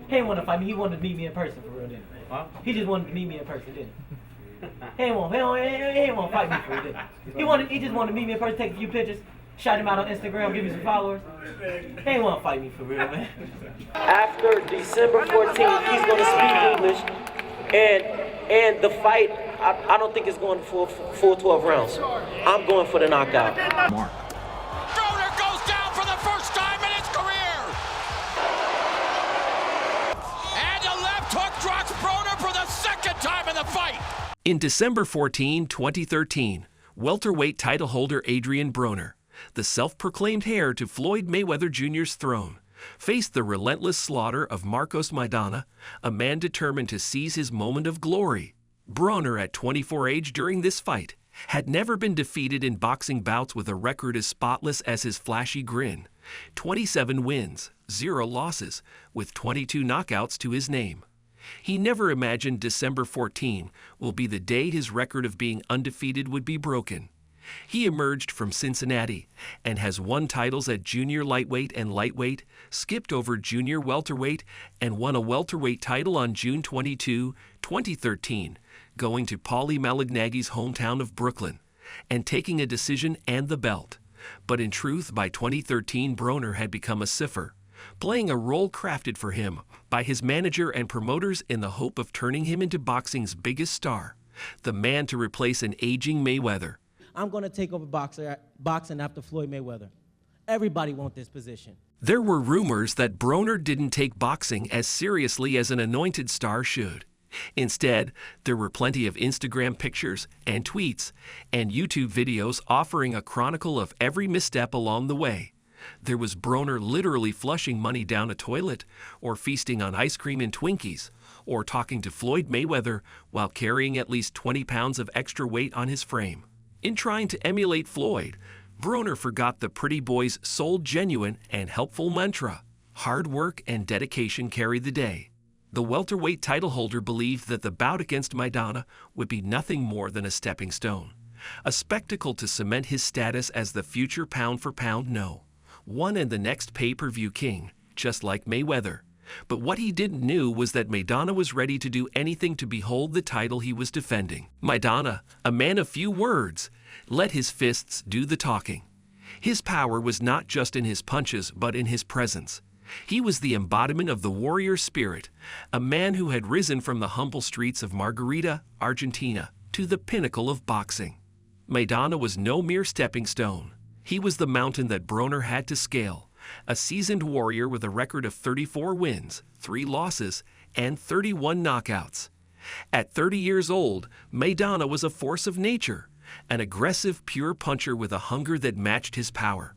He didn't want to fight me. He wanted to meet me in person for real, didn't he? Huh? He just wanted to meet me in person, didn't he? He didn't want to fight me for real, didn't he? He just wanted to meet me in person, take a few pictures, shout him out on Instagram, give me some followers. He didn't want to fight me for real, man. After December 14th, he's going to speak English, and the fight, I don't think it's going full 12 rounds. I'm going for the knockout. Mark. Broner goes down for the first time in his career. And the left hook drops Broner for the second time in the fight. In December 14, 2013, welterweight title holder Adrian Broner, the self-proclaimed heir to Floyd Mayweather Jr.'s throne, faced the relentless slaughter of Marcos Maidana, a man determined to seize his moment of glory. Broner, at 24 age during this fight, had never been defeated in boxing bouts with a record as spotless as his flashy grin. 27 wins, 0 losses, with 22 knockouts to his name. He never imagined December 14 will be the day his record of being undefeated would be broken. He emerged from Cincinnati and has won titles at junior lightweight and lightweight, skipped over junior welterweight, and won a welterweight title on June 22, 2013, going to Paulie Malignaggi's hometown of Brooklyn, and taking a decision and the belt. But in truth, by 2013, Broner had become a cipher, playing a role crafted for him by his manager and promoters in the hope of turning him into boxing's biggest star, the man to replace an aging Mayweather. I'm going to take over boxing after Floyd Mayweather. Everybody wants this position. There were rumors that Broner didn't take boxing as seriously as an anointed star should. Instead, there were plenty of Instagram pictures and tweets and YouTube videos offering a chronicle of every misstep along the way. There was Broner literally flushing money down a toilet, or feasting on ice cream and Twinkies, or talking to Floyd Mayweather while carrying at least 20 pounds of extra weight on his frame. In trying to emulate Floyd, Broner forgot the pretty boy's sole genuine and helpful mantra: hard work and dedication carry the day. The welterweight title holder believed that the bout against Maidana would be nothing more than a stepping stone, a spectacle to cement his status as the future pound-for-pound one and the next pay-per-view king, just like Mayweather. But what he didn't know was that Maidana was ready to do anything to behold the title he was defending. Maidana, a man of few words, let his fists do the talking. His power was not just in his punches, but in his presence. He was the embodiment of the warrior spirit, a man who had risen from the humble streets of Margarita, Argentina, to the pinnacle of boxing. Maidana was no mere stepping stone. He was the mountain that Broner had to scale, a seasoned warrior with a record of 34 wins, 3 losses, and 31 knockouts. At 30 years old, Maidana was a force of nature, an aggressive, pure puncher with a hunger that matched his power.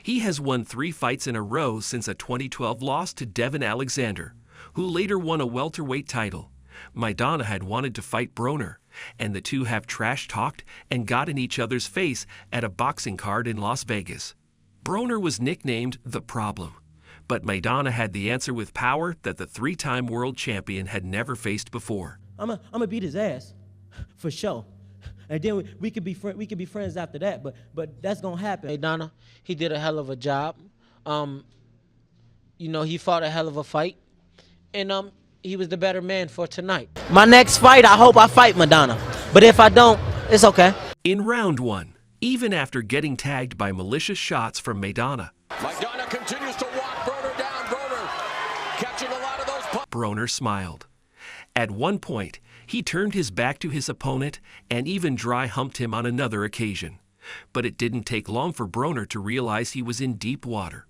He has won 3 fights in a row since a 2012 loss to Devin Alexander, who later won a welterweight title. Maidana had wanted to fight Broner, and the two have trash-talked and got in each other's face at a boxing card in Las Vegas. Broner was nicknamed The Problem, but Maidana had the answer with power that the 3-time world champion had never faced before. I'm gonna beat his ass, for sure. And then we could be friends after that, but that's gonna happen. Maidana, he did a hell of a job. He fought a hell of a fight, and he was the better man for tonight. My next fight, I hope I fight Maidana, but if I don't, it's okay. In round 1, even after getting tagged by malicious shots from Maidana, Maidana continues to walk Broner down. Broner catching a lot of those punches. Broner smiled. At one point, he turned his back to his opponent and even dry humped him on another occasion. But it didn't take long for Broner to realize he was in deep water.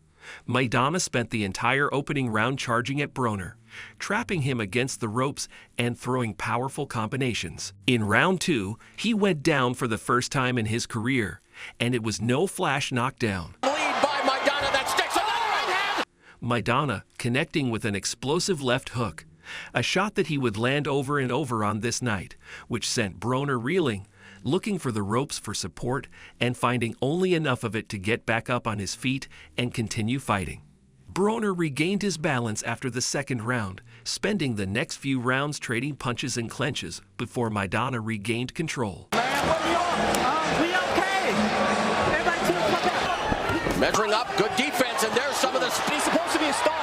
Maidana spent the entire opening round charging at Broner, trapping him against the ropes and throwing powerful combinations. In round 2, he went down for the first time in his career, and it was no flash knockdown. Lead by Maidana that sticks another right hand. Maidana connecting with an explosive left hook, a shot that he would land over and over on this night, which sent Broner reeling, looking for the ropes for support and finding only enough of it to get back up on his feet and continue fighting. Broner regained his balance after the second round, spending the next few rounds trading punches and clenches before Maidana regained control. We okay. Everybody chill, come back. Measuring up, good defense, and there's some of the speed. He's supposed to be a star.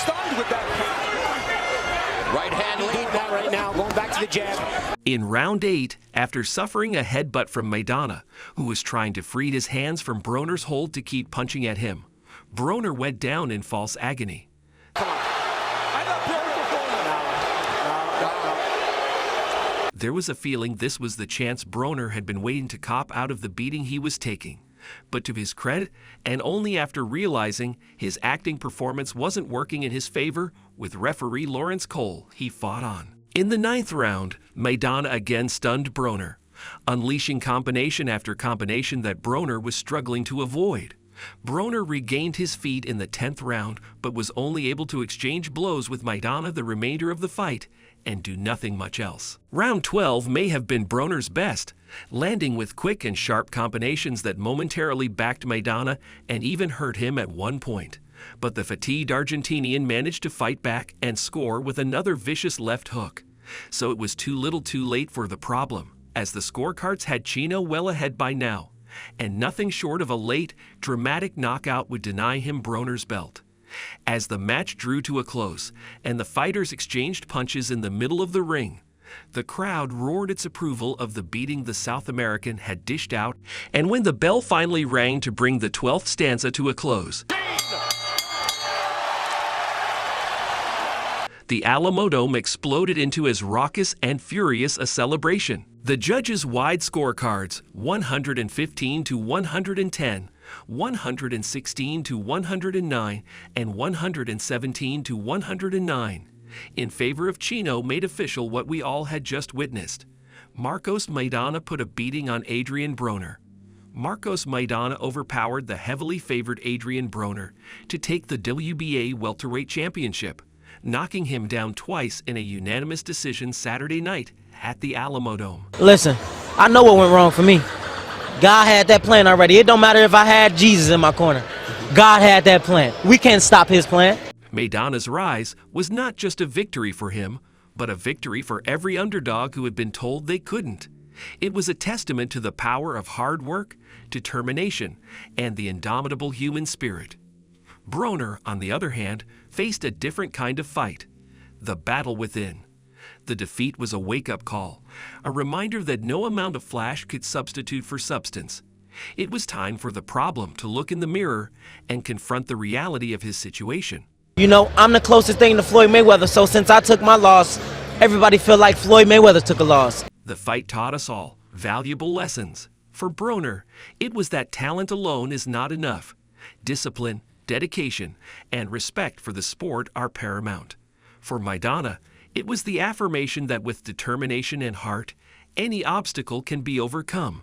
stunned with that. Right hand lead That right now, going back to the jab. In round 8, after suffering a headbutt from Maidana, who was trying to free his hands from Broner's hold to keep punching at him, Broner went down in false agony. There was a feeling this was the chance Broner had been waiting to cop out of the beating he was taking. But to his credit, and only after realizing his acting performance wasn't working in his favor, with referee Lawrence Cole, he fought on. In the 9th round, Maidana again stunned Broner, unleashing combination after combination that Broner was struggling to avoid. Broner regained his feet in the 10th round, but was only able to exchange blows with Maidana the remainder of the fight and do nothing much else. Round 12 may have been Broner's best, landing with quick and sharp combinations that momentarily backed Maidana and even hurt him at one point. But the fatigued Argentinian managed to fight back and score with another vicious left hook. So it was too little too late for the problem, as the scorecards had Chino well ahead by now, and nothing short of a late, dramatic knockout would deny him Broner's belt. As the match drew to a close and the fighters exchanged punches in the middle of the ring, the crowd roared its approval of the beating the South American had dished out, and when the bell finally rang to bring the 12th stanza to a close, the Alamodome exploded into as raucous and furious a celebration. The judges' wide scorecards, 115 to 110, 116 to 109, and 117 to 109, in favor of Chino, made official what we all had just witnessed. Marcos Maidana put a beating on Adrian Broner. Marcos Maidana overpowered the heavily favored Adrian Broner to take the WBA welterweight championship, knocking him down twice in a unanimous decision Saturday night at the Alamodome. Listen, I know what went wrong for me. God had that plan already. It don't matter if I had Jesus in my corner. God had that plan. We can't stop his plan. Maidana's rise was not just a victory for him, but a victory for every underdog who had been told they couldn't. It was a testament to the power of hard work, determination, and the indomitable human spirit. Broner, on the other hand, faced a different kind of fight, the battle within. The defeat was a wake-up call, a reminder that no amount of flash could substitute for substance. It was time for the problem to look in the mirror and confront the reality of his situation. You know, I'm the closest thing to Floyd Mayweather, so since I took my loss, everybody feel like Floyd Mayweather took a loss. The fight taught us all valuable lessons. For Broner, it was that talent alone is not enough. Discipline, dedication, and respect for the sport are paramount. For Maidana, it was the affirmation that with determination and heart, any obstacle can be overcome.